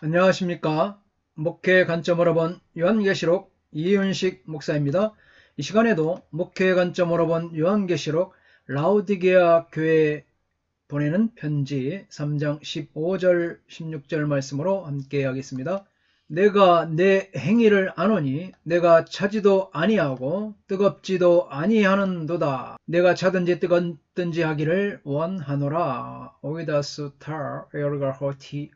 안녕하십니까. 목회 관점으로 본 요한계시록 이윤식 목사입니다. 이 시간에도 목회 관점으로 본 요한계시록 라오디게아 교회에 보내는 편지 3장 15절 16절 말씀으로 함께 하겠습니다. 내가 내 행위를 아노니 내가 차지도 아니하고 뜨겁지도 아니하는도다. 내가 차든지 뜨겁든지 하기를 원하노라. 오이다스 타 에어가 호티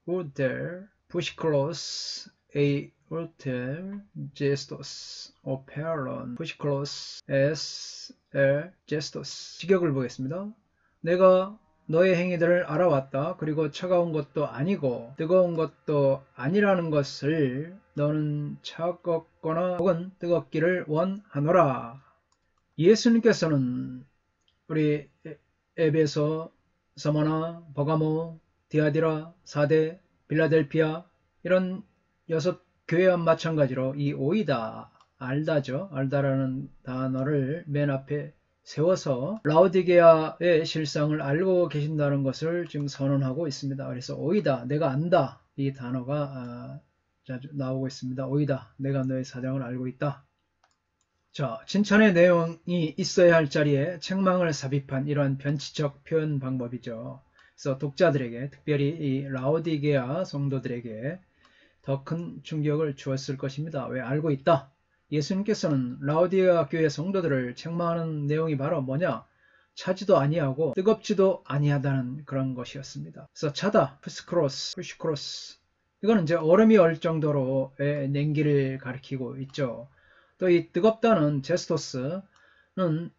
우델 부시클로스 에이 울텔 제스토스 오페론 부시클로스 에스 엘 제스토스. 직역을 보겠습니다. 내가 너의 행위들을 알아왔다. 그리고 차가운 것도 아니고 뜨거운 것도 아니라는 것을 너는 차갑거나 혹은 뜨겁기를 원하노라. 예수님께서는 우리 에베소, 서머나, 버가모, 디아디라, 사대, 빌라델피아 이런 6교회와 마찬가지로 이 오이다, 알다죠. 알다라는 단어를 맨 앞에 세워서 라오디게아의 실상을 알고 계신다는 것을 지금 선언하고 있습니다. 그래서 오이다, 내가 안다, 이 단어가 자주 나오고 있습니다. 오이다, 내가 너의 사정을 알고 있다. 자, 칭찬의 내용이 있어야 할 자리에 책망을 삽입한 이러한 변치적 표현 방법이죠. 그래서 독자들에게, 특별히 이 라오디게아 성도들에게 더 큰 충격을 주었을 것입니다. 왜? 알고 있다. 예수님께서는 라오디게아 교회 성도들을 책망하는 내용이 바로 뭐냐? 차지도 아니하고 뜨겁지도 아니하다는 그런 것이었습니다. 그래서 차다, 푸시크로스. 이거는 이제 얼음이 얼 정도로의 냉기를 가리키고 있죠. 또 이 뜨겁다는 제스토스는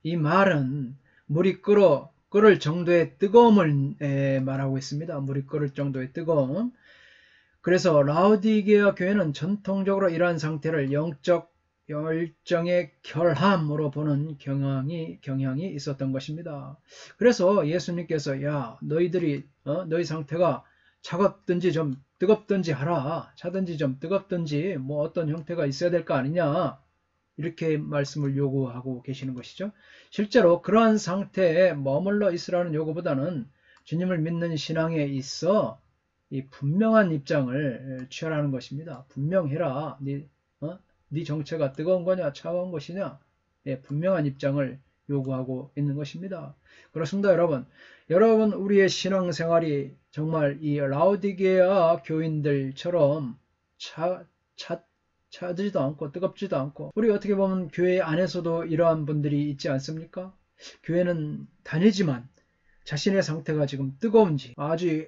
이 말은 물이 끓을 정도의 뜨거움을 말하고 있습니다. 물이 끓을 정도의 뜨거움. 그래서 라오디게아 교회는 전통적으로 이러한 상태를 영적 열정의 결함으로 보는 경향이 있었던 것입니다. 그래서 예수님께서 야, 너희들이 너희 상태가 차갑든지 좀 뜨겁든지 하라. 차든지 좀 뜨겁든지 뭐 어떤 형태가 있어야 될 거 아니냐. 이렇게 말씀을 요구하고 계시는 것이죠. 실제로 그러한 상태에 머물러 있으라는 요구보다는 주님을 믿는 신앙에 있어 이 분명한 입장을 취하라는 것입니다. 분명해라. 네 정체가 뜨거운 거냐 차가운 것이냐. 예, 분명한 입장을 요구하고 있는 것입니다. 그렇습니다, 여러분. 여러분, 우리의 신앙생활이 정말 이 라오디게아 교인들처럼 차지도 않고 뜨겁지도 않고, 우리 어떻게 보면 교회 안에서도 이러한 분들이 있지 않습니까? 교회는 다니지만 자신의 상태가 지금 뜨거운지 아주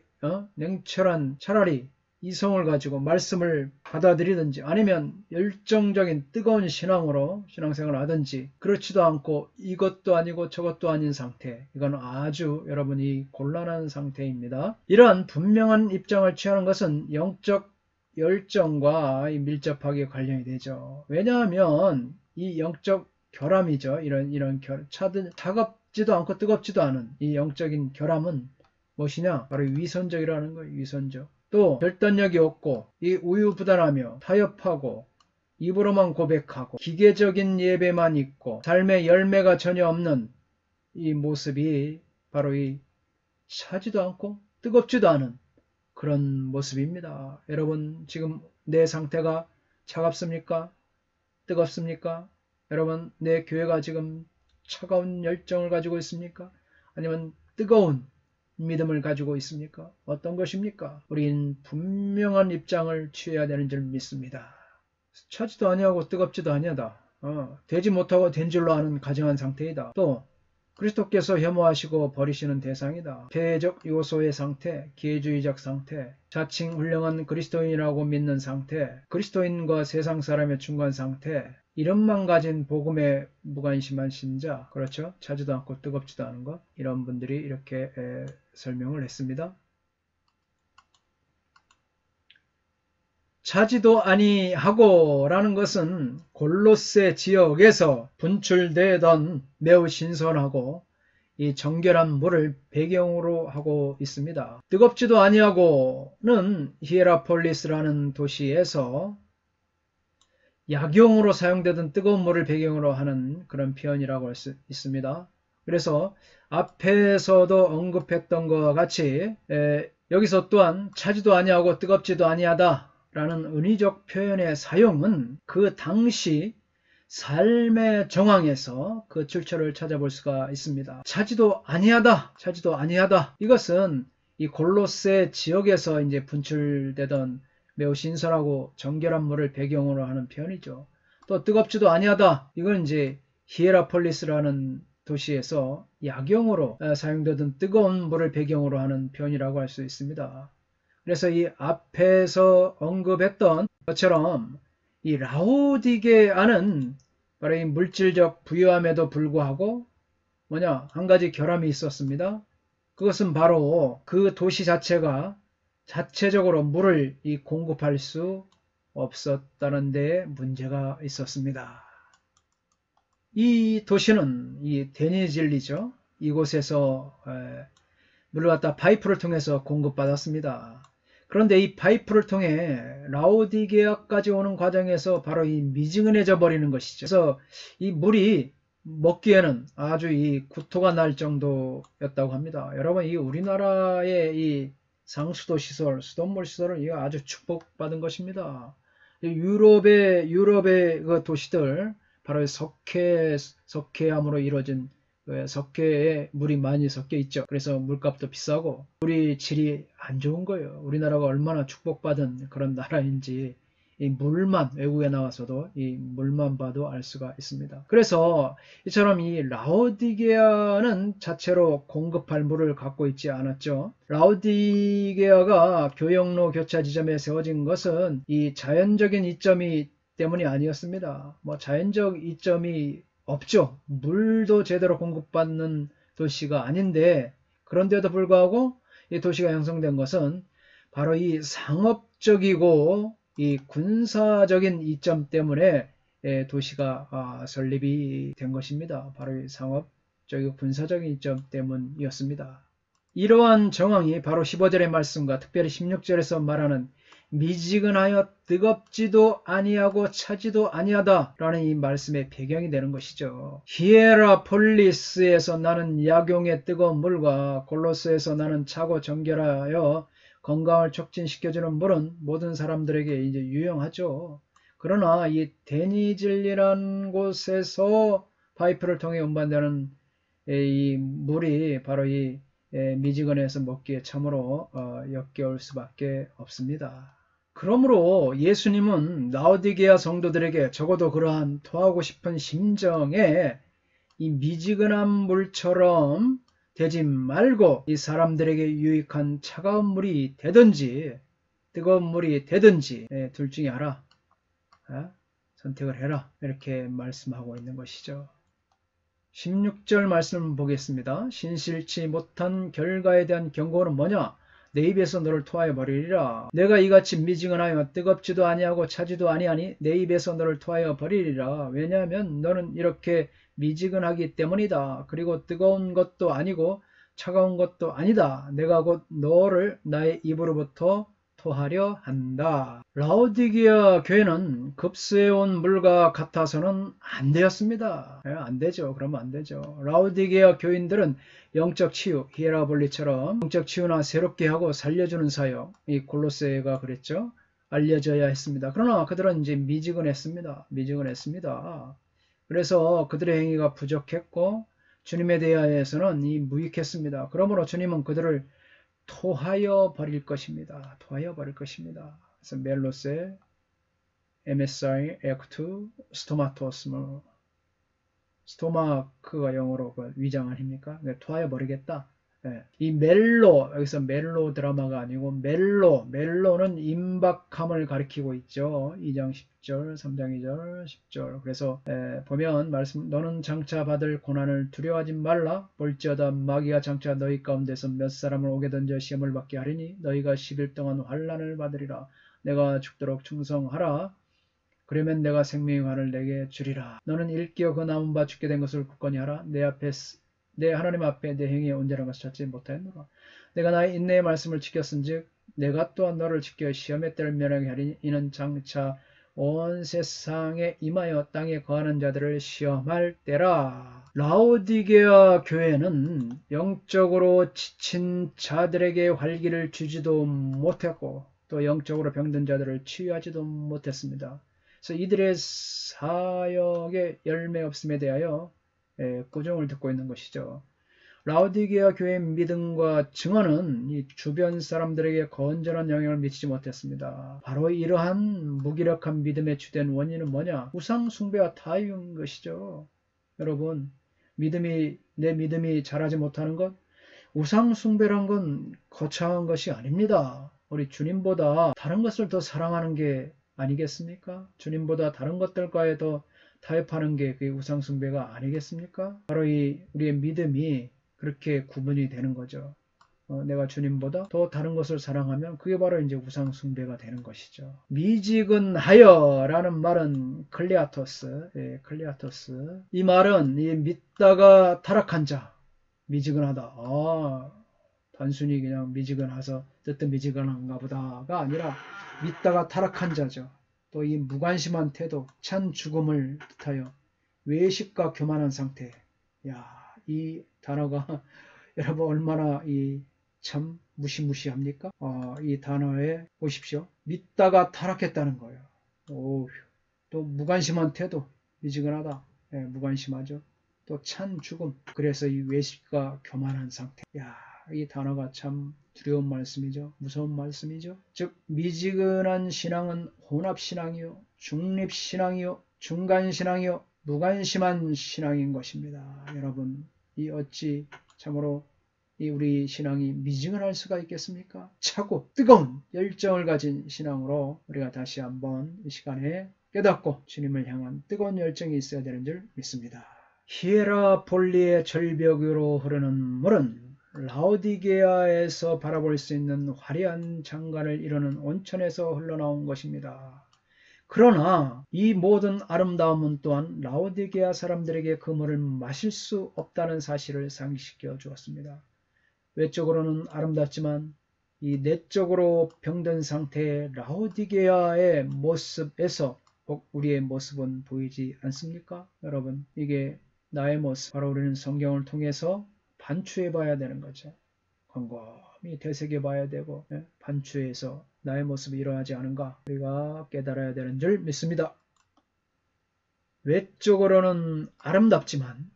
냉철한, 차라리 이성을 가지고 말씀을 받아들이든지 아니면 열정적인 뜨거운 신앙으로 신앙생활을 하든지 그렇지도 않고 이것도 아니고 저것도 아닌 상태, 이건 아주 여러분이 곤란한 상태입니다. 이러한 분명한 입장을 취하는 것은 영적 열정과 밀접하게 관련이 되죠. 왜냐하면 이 영적 결함이죠. 이런 차갑지도 않고 뜨겁지도 않은 이 영적인 결함은 무엇이냐? 바로 위선적이라는 거예요. 위선적. 또 결단력이 없고 이 우유부단하며 타협하고 입으로만 고백하고 기계적인 예배만 있고 삶의 열매가 전혀 없는 이 모습이 바로 이 차지도 않고 뜨겁지도 않은 그런 모습입니다. 여러분, 지금 내 상태가 차갑습니까? 뜨겁습니까? 여러분, 내 교회가 지금 차가운 열정을 가지고 있습니까? 아니면 뜨거운 믿음을 가지고 있습니까? 어떤 것입니까? 우린 분명한 입장을 취해야 되는 줄 믿습니다. 차지도 아니하고 뜨겁지도 아니하다. 되지 못하고 된 줄로 아는 가정한 상태이다. 또 그리스도께서 혐오하시고 버리시는 대상이다. 폐해적 요소의 상태, 기회주의적 상태, 자칭 훌륭한 그리스도인이라고 믿는 상태, 그리스도인과 세상 사람의 중간 상태, 이름만 가진 복음에 무관심한 신자, 그렇죠? 차지도 않고 뜨겁지도 않은 것, 이런 분들이 이렇게 설명을 했습니다. 차지도 아니하고 라는 것은 골로새 지역에서 분출되던 매우 신선하고 이 정결한 물을 배경으로 하고 있습니다. 뜨겁지도 아니하고는 히에라폴리스라는 도시에서 약용으로 사용되던 뜨거운 물을 배경으로 하는 그런 표현이라고 할 수 있습니다. 그래서 앞에서도 언급했던 것과 같이 여기서 또한 차지도 아니하고 뜨겁지도 아니하다 라는 은의적 표현의 사용은 그 당시 삶의 정황에서 그 출처를 찾아볼 수가 있습니다. 차지도 아니하다, 차지도 아니하다. 이것은 이 골로새 지역에서 이제 분출되던 매우 신선하고 정결한 물을 배경으로 하는 표현이죠. 또 뜨겁지도 아니하다. 이건 이제 히에라폴리스라는 도시에서 약용으로 사용되던 뜨거운 물을 배경으로 하는 표현이라고 할 수 있습니다. 그래서 이 앞에서 언급했던 것처럼 이 라오디게아는 바로 이 물질적 부유함에도 불구하고 한 가지 결함이 있었습니다. 그것은 바로 그 도시 자체가 자체적으로 물을 공급할 수 없었다는 데 문제가 있었습니다. 이 도시는 이 데니질리죠. 이곳에서 물을 갖다 파이프를 통해서 공급받았습니다. 그런데 이 파이프를 통해 라오디게아까지 오는 과정에서 바로 이 미지근해져 버리는 것이죠. 그래서 이 물이 먹기에는 아주 이 구토가 날 정도였다고 합니다. 여러분, 이 우리나라의 이 상수도 시설, 수돗물 시설은 이거 아주 축복받은 것입니다. 유럽의 그 도시들, 바로 석회암으로 이루어진 석회에 물이 많이 섞여 있죠. 그래서 물값도 비싸고 물이 질이 안 좋은 거예요. 우리나라가 얼마나 축복받은 그런 나라인지 이 물만, 외국에 나와서도 이 물만 봐도 알 수가 있습니다. 그래서 이처럼 이 라오디게아는 자체로 공급할 물을 갖고 있지 않았죠. 라오디게아가 교역로 교차 지점에 세워진 것은 이 자연적인 이점이 때문이 아니었습니다. 자연적 이점이 없죠. 물도 제대로 공급받는 도시가 아닌데, 그런데도 불구하고 이 도시가 형성된 것은 바로 이 상업적이고 이 군사적인 이점 때문에 도시가 설립이 된 것입니다. 바로 이 상업적이고 군사적인 이점 때문이었습니다. 이러한 정황이 바로 15절의 말씀과 특별히 16절에서 말하는 미지근하여 뜨겁지도 아니하고 차지도 아니하다 라는 이 말씀의 배경이 되는 것이죠. 히에라폴리스에서 나는 약용의 뜨거운 물과 골로스에서 나는 차고 정결하여 건강을 촉진시켜주는 물은 모든 사람들에게 이제 유용하죠. 그러나 이 데니질리라는 곳에서 파이프를 통해 운반되는 이 물이 바로 이 미지근해서 먹기에 참으로 역겨울 수밖에 없습니다. 그러므로 예수님은 라오디게아 성도들에게 적어도 그러한 토하고 싶은 심정에 이 미지근한 물처럼 되지 말고 이 사람들에게 유익한 차가운 물이 되든지 뜨거운 물이 되든지 둘 중에 하나 선택을 해라, 이렇게 말씀하고 있는 것이죠. 16절 말씀 보겠습니다. 신실치 못한 결과에 대한 경고는 뭐냐? 내 입에서 너를 토하여 버리리라. 내가 이같이 미지근하여 뜨겁지도 아니하고 차지도 아니하니 내 입에서 너를 토하여 버리리라. 왜냐하면 너는 이렇게 미지근하기 때문이다. 그리고 뜨거운 것도 아니고 차가운 것도 아니다. 내가 곧 너를 나의 입으로부터 토하려 한다. 라오디게아 교회는 급수해온 물과 같아서는 안 되었습니다. 안 되죠. 그러면 안 되죠. 라오디게아 교인들은 영적 치유, 히에라볼리처럼 영적 치유나 새롭게 하고 살려주는 사역, 이 골로새가 그랬죠. 알려져야 했습니다. 그러나 그들은 이제 미지근했습니다. 그래서 그들의 행위가 부족했고 주님에 대하여서는 이 무익했습니다. 그러므로 주님은 그들을 토하여 버릴 것입니다. 그래서 멜로세, MSI, 액투, 스토마토스모, 스토마크가 영어로 위장 아닙니까? 토하여 버리겠다. 이 멜로, 여기서 멜로 드라마가 아니고 멜로는 임박함을 가리키고 있죠. 2장 10절, 3장 2절, 10절. 그래서 보면 말씀, 너는 장차 받을 고난을 두려워하지 말라. 볼지어다 마귀가 장차 너희 가운데서 몇 사람을 오게 던져 시험을 받게 하리니 너희가 10일 동안 환난을 받으리라. 내가 죽도록 충성하라. 그러면 내가 생명의 관을 내게 주리라. 너는 일깨어 그 남은 바 죽게 된 것을 굳건히 하라. 내 하나님 앞에 내 행위에 온전한 것을 찾지 못하였노라. 내가 나의 인내의 말씀을 지켰은즉 내가 또한 너를 지켜 시험의 때를 면하게 하리니 이는 장차 온 세상에 임하여 땅에 거하는 자들을 시험할 때라. 라오디게아 교회는 영적으로 지친 자들에게 활기를 주지도 못했고 또 영적으로 병든 자들을 치유하지도 못했습니다. 그래서 이들의 사역의 열매 없음에 대하여 꾸중을 듣고 있는 것이죠. 라오디게아 교회의 믿음과 증언은 이 주변 사람들에게 건전한 영향을 미치지 못했습니다. 바로 이러한 무기력한 믿음의 주된 원인은 뭐냐? 우상 숭배와 타협인 것이죠. 여러분, 내 믿음이 자라지 못하는 것, 우상 숭배란 건 거창한 것이 아닙니다. 우리 주님보다 다른 것을 더 사랑하는 게 아니겠습니까? 주님보다 다른 것들과에 더 타협하는 게 그게 우상 숭배가 아니겠습니까? 바로 우리의 믿음이 그렇게 구분이 되는 거죠. 내가 주님보다 더 다른 것을 사랑하면 그게 바로 이제 우상 숭배가 되는 것이죠. 미지근하여라는 말은 클레아토스, 클레아토스. 이 말은 믿다가 타락한 자, 미지근하다. 단순히 그냥 미지근해서 뜨뜻미지근한가 보다가 아니라 믿다가 타락한 자죠. 또 이 무관심한 태도, 찬 죽음을 뜻하여 외식과 교만한 상태. 이 단어가 여러분 얼마나 참 무시무시합니까? 이 단어에 보십시오. 믿다가 타락했다는 거예요. 또 무관심한 태도, 미지근하다. 무관심하죠. 또 찬 죽음. 그래서 이 외식과 교만한 상태. 이 단어가 참 두려운 말씀이죠. 무서운 말씀이죠. 즉 미지근한 신앙은 혼합신앙이요, 중립신앙이요, 중간신앙이요, 무관심한 신앙인 것입니다. 여러분, 어찌 참으로 우리 신앙이 미지근할 수가 있겠습니까? 차고 뜨거운 열정을 가진 신앙으로 우리가 다시 한번 이 시간에 깨닫고 주님을 향한 뜨거운 열정이 있어야 되는 줄 믿습니다. 히에라폴리의 절벽으로 흐르는 물은 라오디게아에서 바라볼 수 있는 화려한 장관을 이루는 온천에서 흘러나온 것입니다. 그러나 이 모든 아름다움은 또한 라오디게아 사람들에게 그 물을 마실 수 없다는 사실을 상기시켜 주었습니다. 외적으로는 아름답지만 이 내적으로 병든 상태의 라오디게아의 모습에서 꼭 우리의 모습은 보이지 않습니까? 여러분, 이게 나의 모습, 바로 우리는 성경을 통해서 반추해 봐야 되는 거죠. 곰곰이 되새겨 봐야 되고 반추해서 나의 모습이 일어나지 않은가 우리가 깨달아야 되는 줄 믿습니다. 외적으로는 아름답지만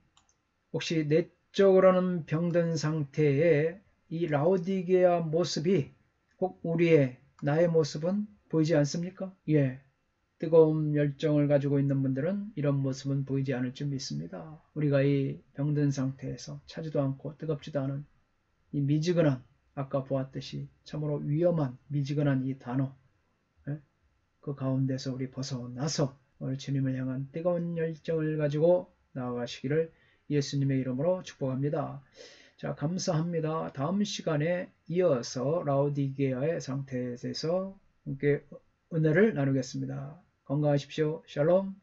혹시 내적으로는 병든 상태의 이 라오디게아 모습이 꼭 우리의 나의 모습은 보이지 않습니까? 뜨거운 열정을 가지고 있는 분들은 이런 모습은 보이지 않을 줄 믿습니다. 우리가 이 병든 상태에서 차지도 않고 뜨겁지도 않은 이 미지근한, 아까 보았듯이 참으로 위험한 미지근한 이 단어, 그 가운데서 우리 벗어나서 우리 주님을 향한 뜨거운 열정을 가지고 나아가시기를 예수님의 이름으로 축복합니다. 자, 감사합니다. 다음 시간에 이어서 라오디게아의 상태에 대해서 함께 은혜를 나누겠습니다. 건강하십시오. 샬롬.